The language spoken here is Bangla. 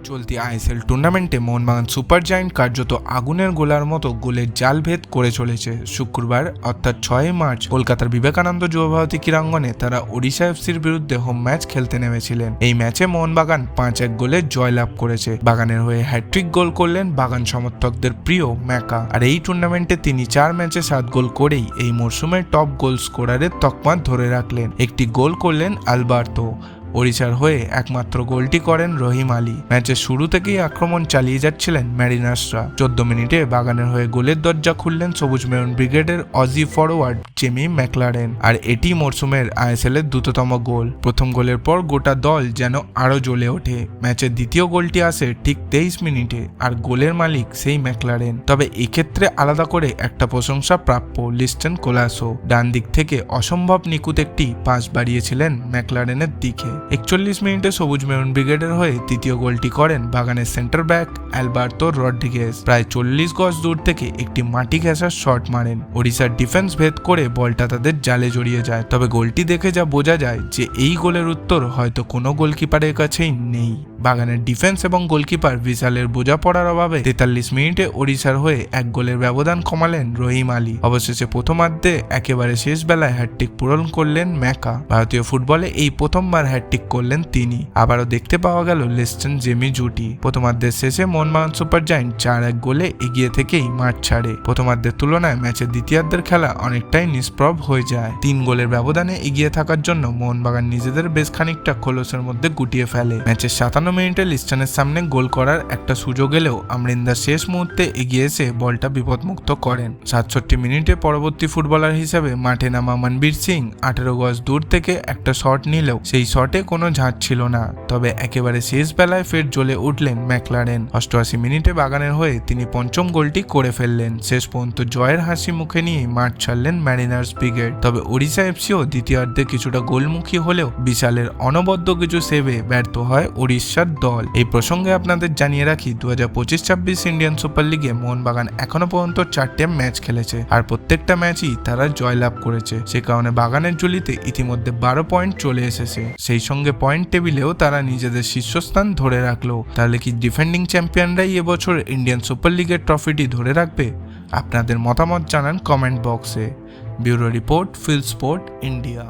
চলতি আইএসএল টুর্নামেন্টে মোহনবাগান সুপার জায়ান্ট কার্যত আগুনের গোলার মতো গোলের জাল ভেদ করে চলেছে। শুক্রবার অর্থাৎ 6 মার্চ কলকাতার বিবেকানন্দ যুবভারতী ক্রীড়াঙ্গনে তারা ওড়িশা এফসির বিরুদ্ধে হোম ম্যাচ খেলতে নেমেছিলেন। এই ম্যাচে মোহনবাগান 5-1 গোলে জয়লাভ করেছে। বাগানের হয়ে হ্যাট্রিক গোল করলেন বাগান সমর্থকদের প্রিয় ম্যাকা। আর এই টুর্নামেন্টে তিনি 4 ম্যাচে 7 গোল করেই এই মরশুমের টপ গোল স্কোরারের তকমা ধরে রাখলেন। একটি গোল করলেন আলবার্তো। ওড়িশার হয়ে একমাত্র গোলটি করেন রহিম আলী। ম্যাচের শুরু থেকেই আক্রমণ চালিয়ে যাচ্ছিলেন ম্যারিনার্সরা। 14 মিনিটে বাগানের হয়ে গোলের দরজা খুললেন সবুজ মেরুন ব্রিগেডের অজি ফরওয়ার্ড জেমি ম্যাকলারেন। আর এটি মরশুমের আইএসএল এর দ্রুততম গোল। প্রথম গোলের পর গোটা দল যেন আরো জ্বলে ওঠে। ম্যাচের দ্বিতীয় গোলটি আসে ঠিক 23 মিনিটে, আর গোলের মালিক সেই ম্যাকলারেন। তবে এক্ষেত্রে আলাদা করে একটা প্রশংসা প্রাপ্য লিস্টেন কোলাসো। ডান দিক থেকে অসম্ভব নিখুঁত একটি পাস বাড়িয়েছিলেন ম্যাকলারেনের দিকে। 41 মিনিটে সবুজ মেরুন ব্রিগেডের হয়ে তৃতীয় গোলটি করেন বাগানের সেন্টার ব্যাক আলবার্তো রড্রিগেজ। প্রায় 40 গজ দূর থেকে একটি মাটি ঘেঁষার শট মারেন। ওড়িশার ডিফেন্স ভেদ করে বলটা তাদের জালে জড়িয়ে যায়। তবে গোলটি দেখে যা বোঝা যায় যে এই গোলের উত্তর হয়তো কোনো গোলকিপারের কাছেই নেই। বাগানের ডিফেন্স এবং গোলকিপার বিশালের বোঝাপড়ার অভাবে 43 মিনিটে ওড়িশার হয়ে 1 গোলের ব্যবধান কমালেন রহিম আলী। অবশেষে প্রথমার্ধে একেবারে শেষ বেলায় হ্যাটট্রিক পূরণ করলেন ম্যাকা। ভারতীয় ফুটবলে এই প্রথমবার হ্যাটট্রিক করলেন তিনি। আবারও দেখতে পাওয়া গেল লিস্টন জেমি জুটি। প্রথমার্ধের শেষে মোহনবাগান সুপার জায়ান্ট 4-1 গোলে এগিয়ে থেকেই মাঠ ছাড়ে। প্রথমার্ধের তুলনায় ম্যাচের দ্বিতীয়ার্ধের খেলা অনেকটাই নিষ্প্রভ হয়ে যায়। 3 গোলের ব্যবধানে এগিয়ে থাকার জন্য মোহনবাগান নিজেদের বেশ খানিকটা খোলসের মধ্যে গুটিয়ে ফেলে। ম্যাচের 57 মিনিটে লিস্টনের সামনে গোল করার একটা সুযোগ এলেও আমরিন্দর শেষ মুহূর্তে এগিয়ে এসে বলটা বিপদমুক্ত করেন। 67 মিনিটে পরবর্তী ফুটবলার হিসেবে মাঠে নামা মনবীর সিং 18 গজ দূর থেকে একটা শট নিলেও সেই শটে কোনো ঝাঁজ ছিল না। তবে একেবারে শেষ বেলায় ফের জ্বলে উঠলেন ম্যাকলারেন। 88 মিনিটে বাগানের হয়ে তিনি পঞ্চম গোলটি করে ফেললেন। শেষ পর্যন্ত জয়ের হাসি মুখে নিয়ে মাঠ ছাড়লেন ম্যারিনার্স ব্রিগেড। তবে ওড়িশা এফসিও দ্বিতীয়ার্ধে কিছুটা গোলমুখী হলেও বিশালের অনবদ্য কিছু সেভে ব্যর্থ হয় ওড়িশার দল। এই প্রসঙ্গে আপনাদের জানিয়ে রাখি 2025-26 ইন্ডিয়ান সুপার লিগে মোহনবাগান এখনো পর্যন্ত 4টে ম্যাচ খেলেছে, আর প্রত্যেকটা ম্যাচই তারা জয়লাভ করেছে। সে কারণে বাগানের ঝুলিতে ইতিমধ্যে 12 পয়েন্ট চলে এসেছে। সেই সঙ্গে পয়েন্ট টেবিলেও তারা নিজেদের শীর্ষস্থান ধরে রাখলো। তাহলে কি ডিফেন্ডিং চ্যাম্পিয়নরাই এবছর ইন্ডিয়ান সুপার লিগের ট্রফিটি ধরে রাখবে? আপনাদের মতামত জানান কমেন্ট বক্সে। Bureau report, field sport, India.